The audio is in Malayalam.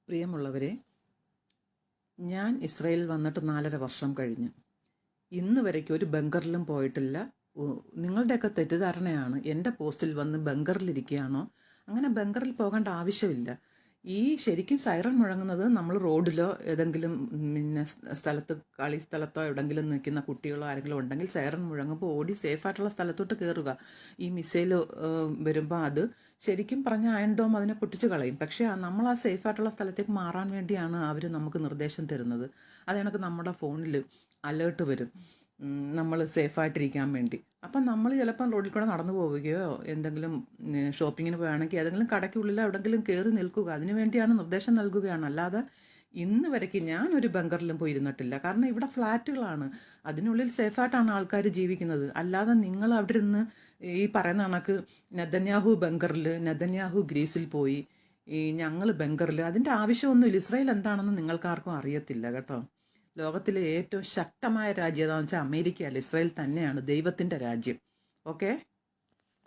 പ്രിയമുള്ളവരെ, ഞാൻ ഇസ്രായേലിൽ വന്നിട്ട് 4.5 വർഷം കഴിഞ്ഞു. ഇന്ന് വരയ്ക്കും ഒരു ബങ്കറിലും പോയിട്ടില്ല. നിങ്ങളുടെയൊക്കെ തെറ്റിദ്ധാരണയാണ് എൻ്റെ പോസ്റ്റിൽ വന്ന് ബങ്കറിലിരിക്കുകയാണോ. അങ്ങനെ ബങ്കറിൽ പോകേണ്ട ആവശ്യമില്ല. ഈ ശരിക്കും സൈറൺ മുഴങ്ങുന്നത് നമ്മൾ റോഡിലോ ഏതെങ്കിലും പിന്നെ സ്ഥലത്ത് കളി സ്ഥലത്തോ എവിടെങ്കിലും നിൽക്കുന്ന കുട്ടികളോ ആരെങ്കിലും ഉണ്ടെങ്കിൽ സൈറൺ മുഴങ്ങുമ്പോൾ ഓടി സേഫായിട്ടുള്ള സ്ഥലത്തോട്ട് കയറുക. ഈ മിസൈൽ വരുമ്പോൾ അത് ശരിക്കും പറഞ്ഞ അയൺ ഡോം അതിനെ പൊട്ടിച്ച് കളയും. പക്ഷേ നമ്മൾ ആ സേഫായിട്ടുള്ള സ്ഥലത്തേക്ക് മാറാൻ വേണ്ടിയാണ് അവർ നമുക്ക് നിർദ്ദേശം തരുന്നത്. അത് കണക്ക് നമ്മുടെ ഫോണിൽ അലേർട്ട് വരും നമ്മൾ സേഫായിട്ടിരിക്കാൻ വേണ്ടി. അപ്പം നമ്മൾ ചിലപ്പം റോഡിൽ കൂടെ നടന്നു പോവുകയോ എന്തെങ്കിലും ഷോപ്പിങ്ങിന് പോവുകയാണെങ്കിൽ ഏതെങ്കിലും കടയ്ക്കുള്ളിൽ എവിടെങ്കിലും കയറി നിൽക്കുക. അതിനു വേണ്ടിയാണ് നിർദ്ദേശം നൽകുകയാണ്. അല്ലാതെ ഇന്ന് വരയ്ക്ക് ഞാനൊരു ബങ്കറിലും പോയി ഇരുന്നിട്ടില്ല. കാരണം ഇവിടെ ഫ്ലാറ്റുകളാണ്, അതിനുള്ളിൽ സേഫായിട്ടാണ് ആൾക്കാർ ജീവിക്കുന്നത്. അല്ലാതെ നിങ്ങൾ അവിടെ ഇരുന്ന് ഈ പറയുന്ന കണക്ക് നെതന്യാഹു ബങ്കറിൽ, നെതന്യാഹു ഗ്രീസിൽ പോയി, ഈ ഞങ്ങൾ ബങ്കറിൽ, അതിൻ്റെ ആവശ്യമൊന്നുമില്ല. ഇസ്രായേൽ എന്താണെന്ന് നിങ്ങൾക്കാർക്കും അറിയത്തില്ല കേട്ടോ. ലോകത്തിലെ ഏറ്റവും ശക്തമായ രാജ്യം ഏതാണെന്ന് വെച്ചാൽ അമേരിക്കയല്ല, ഇസ്രായേൽ തന്നെയാണ് ദൈവത്തിൻ്റെ രാജ്യം. ഓക്കെ.